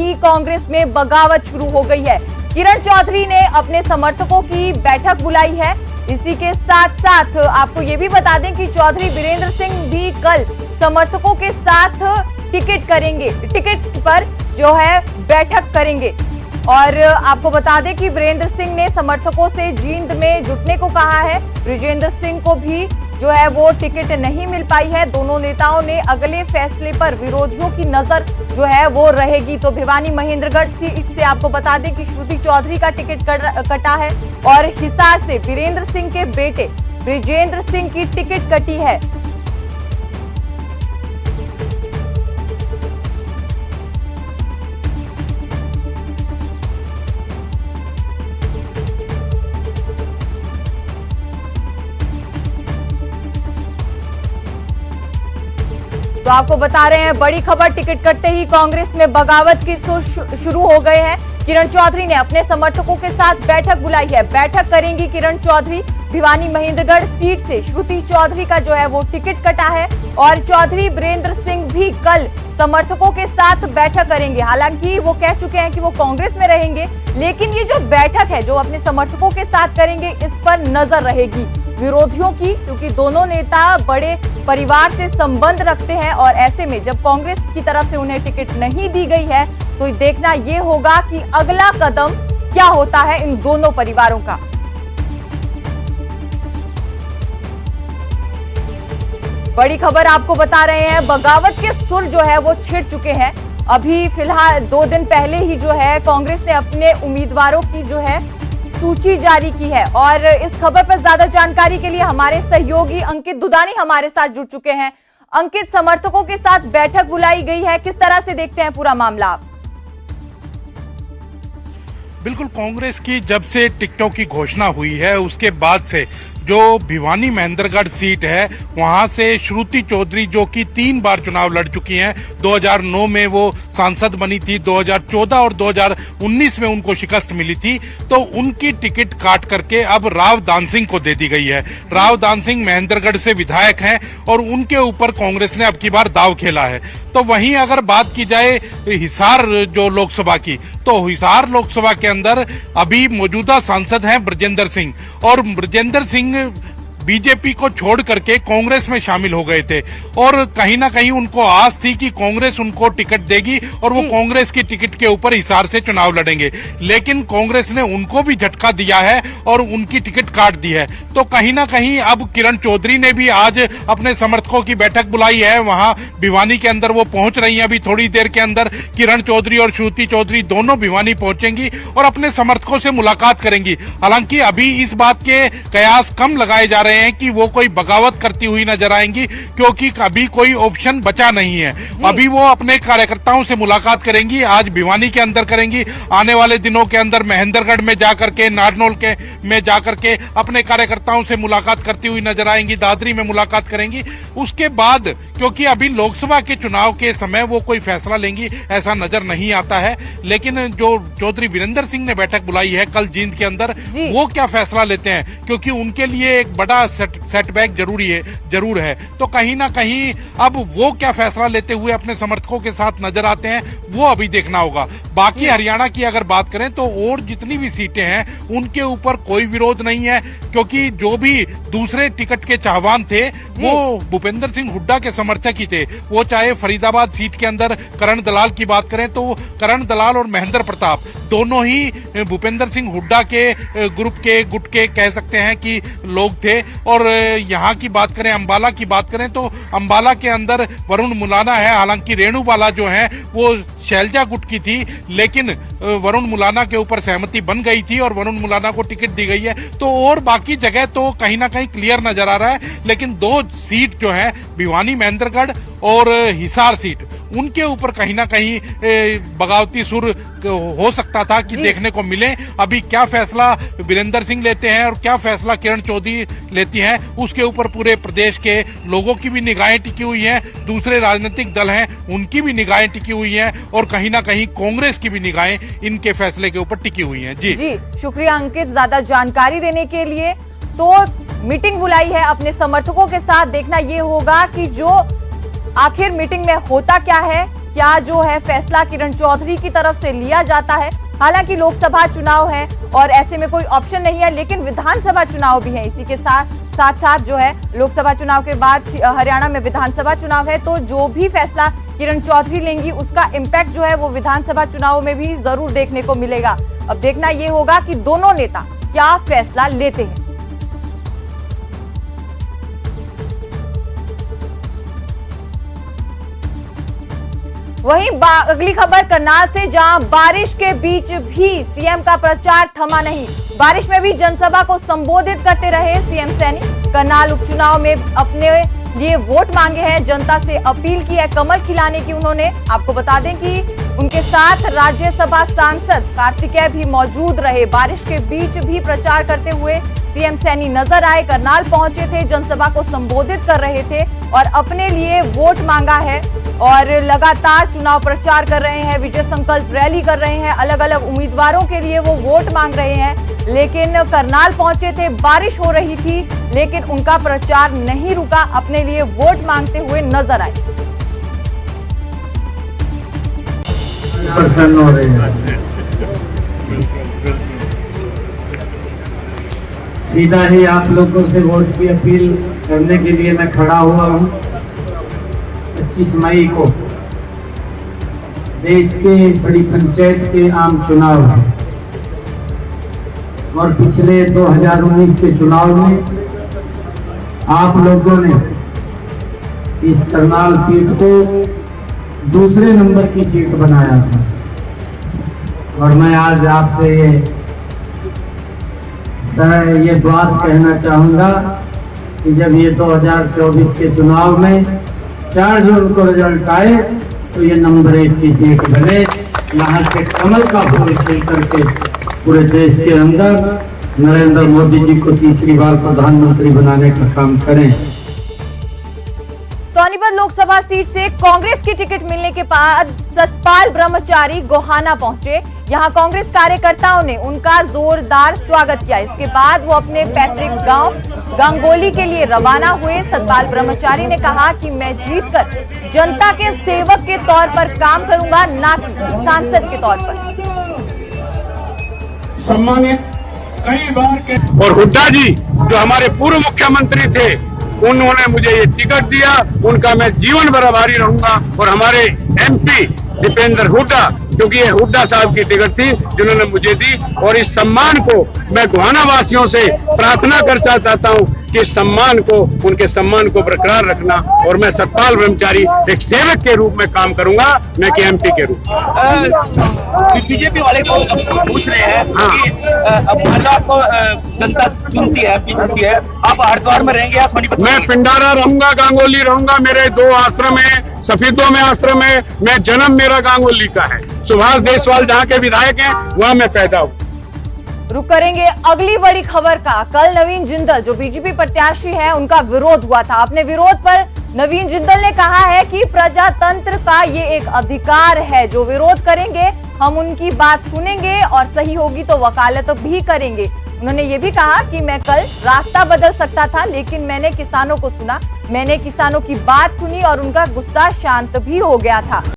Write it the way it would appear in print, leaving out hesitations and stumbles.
ही कांग्रेस में बगावत शुरू हो गई है। किरण चौधरी ने अपने समर्थकों की बैठक बुलाई है। इसी के साथ साथ आपको ये भी बता दें कि चौधरी वीरेंद्र सिंह भी कल समर्थकों के साथ टिकट पर जो है बैठक करेंगे। और आपको बता दें कि वीरेंद्र सिंह ने समर्थकों से जींद में जुटने को कहा है। ब्रिजेंद्र सिंह को भी जो है वो टिकट नहीं मिल पाई है। दोनों नेताओं ने अगले फैसले पर विरोधियों की नजर जो है वो रहेगी। तो भिवानी महेंद्रगढ़ सीट से आपको बता दें कि श्रुति चौधरी का टिकट कटा है और हिसार से वीरेंद्र सिंह के बेटे ब्रिजेंद्र सिंह की टिकट कटी है। तो आपको बता रहे हैं बड़ी खबर, टिकट कटते ही कांग्रेस में बगावत की सुर शुरू हो गए हैं। किरण चौधरी ने अपने समर्थकों के साथ बैठक बुलाई है। बैठक करेंगी किरण चौधरी। भिवानी महेंद्रगढ़ सीट से श्रुति चौधरी का जो है वो टिकट कटा है और चौधरी वीरेंद्र सिंह भी कल समर्थकों के साथ बैठक करेंगे। हालांकि वो कह चुके हैं कि वो कांग्रेस में रहेंगे, लेकिन ये जो बैठक है जो अपने समर्थकों के साथ करेंगे, इस पर नजर रहेगी विरोधियों की, क्योंकि दोनों नेता बड़े परिवार से संबंध रखते हैं। और ऐसे में जब कांग्रेस की तरफ से उन्हें टिकट नहीं दी गई है तो देखना ये होगा कि अगला कदम क्या होता है इन दोनों परिवारों का। बड़ी खबर आपको बता रहे हैं, बगावत के सुर जो है वो छिड़ चुके हैं। अभी फिलहाल 2 दिन पहले ही जो है कांग्रेस ने अपने उम्मीदवारों की जो है सूची जारी की है। और इस खबर पर ज्यादा जानकारी के लिए हमारे सहयोगी अंकित दुदानी हमारे साथ जुड़ चुके हैं। अंकित, समर्थकों के साथ बैठक बुलाई गई है, किस तरह से देखते हैं पूरा मामला आप? बिल्कुल, कांग्रेस की जब से टिकटों की घोषणा हुई है उसके बाद से जो भिवानी महेंद्रगढ़ सीट है वहां से श्रुति चौधरी, जो कि 3 बार चुनाव लड़ चुकी हैं, 2009 में वो सांसद बनी थी, 2014 और 2019 में उनको शिकस्त मिली थी, तो उनकी टिकट काट करके अब राव दान सिंह को दे दी गई है। राव दान सिंह महेंद्रगढ़ से विधायक हैं और उनके ऊपर कांग्रेस ने अब की बार दाव खेला है। तो वहीं अगर बात की जाए हिसार जो लोकसभा की, तो हिसार लोकसभा के अंदर अभी मौजूदा सांसद हैं ब्रिजेंद्र सिंह, और ब्रिजेंद्र सिंह बीजेपी को छोड़ करके कांग्रेस में शामिल हो गए थे और कहीं ना कहीं उनको आस थी कि कांग्रेस उनको टिकट देगी और वो कांग्रेस की टिकट के ऊपर हिसार से चुनाव लड़ेंगे। लेकिन कांग्रेस ने उनको भी झटका दिया है और उनकी टिकट काट दी है। तो कहीं ना कहीं अब किरण चौधरी ने भी आज अपने समर्थकों की बैठक बुलाई है। वहां भिवानी के अंदर वो पहुंच रही है। अभी थोड़ी देर के अंदर किरण चौधरी और श्रुति चौधरी दोनों भिवानी पहुंचेंगी और अपने समर्थकों से मुलाकात करेंगी। हालांकि अभी इस बात के कयास कम लगाए जा रहे हैं कि वो कोई बगावत करती हुई नजर आएंगी, क्योंकि अभी कोई ऑप्शन बचा नहीं है। अभी वो अपने कार्यकर्ताओं से मुलाकात करेंगी, आज भिवानी के अंदर करेंगी, आने वाले दिनों के अंदर महेंद्रगढ़ में जाकर के, नारनौल के में जाकर के अपने कार्यकर्ताओं से मुलाकात करती हुई नजर आएंगी, दादरी में मुलाकात करेंगी। उसके बाद क्योंकि अभी लोकसभा के चुनाव के समय वो कोई फैसला लेंगी ऐसा नजर नहीं आता है। लेकिन जो चौधरी वीरेंद्र सिंह ने बैठक बुलाई है कल जींद के अंदर, वो क्या फैसला लेते हैं, क्योंकि उनके लिए एक बड़ा सेटबैक जरूर है। तो कहीं ना कहीं अब वो क्या फैसला लेते हुए अपने समर्थकों के साथ नजर आते हैं वो अभी देखना होगा। बाकी हरियाणा की अगर बात करें तो और जितनी भी सीटें हैं उनके ऊपर कोई विरोध नहीं है, क्योंकि जो भी दूसरे टिकट के चाहवान थे वो भूपेंद्र सिंह हुड्डा के समर्थक ही थे। वो चाहे फरीदाबाद सीट के अंदर करण दलाल की बात करें तो करण दलाल और महेंद्र प्रताप दोनों ही भूपेंद्र सिंह हुड्डा के ग्रुप के गुट के कह सकते हैं कि लोग थे। और यहाँ की बात करें, अंबाला की बात करें तो अंबाला के अंदर वरुण मुलाना है। हालांकि रेणुबाला जो है वो शैलजा गुट की थी, लेकिन वरुण मुलाना के ऊपर सहमति बन गई थी और वरुण मुलाना को टिकट दी गई है। तो और बाकी जगह तो कहीं ना कहीं क्लियर नजर आ रहा है। लेकिन 2 सीट जो है भिवानी महेंद्रगढ़ और हिसार सीट, उनके ऊपर कहीं ना कहीं बगावती सुर हो सकता था कि देखने को मिले। अभी क्या फैसला वीरेंद्र सिंह लेते हैं और क्या फैसला किरण चौधरी लेती हैं, उसके ऊपर पूरे प्रदेश के लोगों की भी निगाहें टिकी हुई हैं, दूसरे राजनीतिक दल हैं उनकी भी निगाहें टिकी हुई हैं और कहीं ना कहीं कांग्रेस की भी निगाहें इनके फैसले के ऊपर टिकी हुई हैं। जी शुक्रिया अंकित, ज्यादा जानकारी देने के लिए। तो मीटिंग बुलाई है अपने समर्थकों के साथ, देखना ये होगा कि जो आखिर मीटिंग में होता क्या है, क्या जो है फैसला किरण चौधरी की तरफ से लिया जाता है। हालांकि लोकसभा चुनाव है और ऐसे में कोई ऑप्शन नहीं है, लेकिन विधानसभा चुनाव भी है। इसी के साथ साथ जो है लोकसभा चुनाव के बाद हरियाणा में विधानसभा चुनाव है, तो जो भी फैसला किरण चौधरी लेंगी उसका इम्पैक्ट जो है वो विधानसभा चुनाव में भी जरूर देखने को मिलेगा। अब देखना ये होगा कि दोनों नेता क्या फैसला लेते हैं। वहीं अगली खबर करनाल से, जहां बारिश के बीच भी सीएम का प्रचार थमा नहीं। बारिश में भी जनसभा को संबोधित करते रहे सीएम सैनी। करनाल उपचुनाव में अपने लिए वोट मांगे हैं, जनता से अपील की है कमल खिलाने की उन्होंने। आपको बता दें कि उनके साथ राज्यसभा सांसद कार्तिकेय भी मौजूद रहे। बारिश के बीच भी प्रचार करते हुए सीएम सैनी नजर आए, करनाल पहुंचे थे, जनसभा को संबोधित कर रहे थे और अपने लिए वोट मांगा है और लगातार चुनाव प्रचार कर रहे हैं, विजय संकल्प रैली कर रहे हैं, अलग अलग उम्मीदवारों के लिए वो वोट मांग रहे हैं। लेकिन करनाल पहुंचे थे, बारिश हो रही थी, लेकिन उनका प्रचार नहीं रुका, अपने लिए वोट मांगते हुए नजर आए। प्रसन्न हो रहे हैं। सीधा ही आप लोगों से वोट की अपील करने के लिए मैं खड़ा हुआ हूं। 25 मई को देश के बड़ी पंचायत के आम चुनाव हैं और पिछले 2019 के चुनाव में आप लोगों ने इस करनाल सीट को दूसरे नंबर की सीट बनाया था और मैं आज आपसे ये बात कहना चाहूंगा कि जब ये 2024 के चुनाव में 4 जून को रिजल्ट आए तो ये नंबर 1 की सीट बने। यहाँ से कमल का फूल खिल करके पूरे देश के अंदर नरेंद्र मोदी जी को तीसरी बार प्रधानमंत्री बनाने का काम करें। सोनीपत लोकसभा सीट से कांग्रेस की टिकट मिलने के बाद सतपाल ब्रह्मचारी गोहाना पहुंचे। यहां कांग्रेस कार्यकर्ताओं ने उनका जोरदार स्वागत किया। इसके बाद वो अपने पैतृक गांव गंगोली के लिए रवाना हुए। सतपाल ब्रह्मचारी ने कहा कि मैं जीतकर जनता के सेवक के तौर पर काम करूंगा, ना कि सांसद के तौर पर। सम्मानित कई बार के और हुड्डा जी जो हमारे पूर्व मुख्यमंत्री थे, उन्होंने मुझे ये टिकट दिया, उनका मैं जीवन भर आभारी रहूंगा। और हमारे एमपी दीपेंद्र हुड्डा, क्योंकि ये हुड्डा साहब की टिकट थी जिन्होंने मुझे दी, और इस सम्मान को मैं गोहाना वासियों से प्रार्थना करना चाहता हूं कि सम्मान को, उनके सम्मान को बरकरार रखना। और मैं सतपाल ब्रह्मचारी एक सेवक के रूप में काम करूंगा, न कि एमपी के रूप में। बीजेपी वाले को पूछ रहे हैं कि अब आपको जनता चुनती है, चुनती है, आप हरिद्वार में रहेंगे या सोनीपत? मैं पिंडारा रहूंगा, गांगोली रहूंगा। मेरे 2 आश्रम है, सफीदों में आश्रम है। मैं जन्म मेरा गांगोली का है। सुभाष देशवाल जहाँ के विधायक हैं वहां मैं पैदा हूँ। रुक करेंगे अगली बड़ी खबर का। कल नवीन जिंदल जो बीजेपी प्रत्याशी हैं, उनका विरोध हुआ था। अपने विरोध पर नवीन जिंदल ने कहा है कि प्रजातंत्र का ये एक अधिकार है, जो विरोध करेंगे हम उनकी बात सुनेंगे और सही होगी तो वकालत भी करेंगे। उन्होंने ये भी कहा कि मैं कल रास्ता बदल सकता था, लेकिन मैंने किसानों को सुना, मैंने किसानों की बात सुनी और उनका गुस्सा शांत भी हो गया था।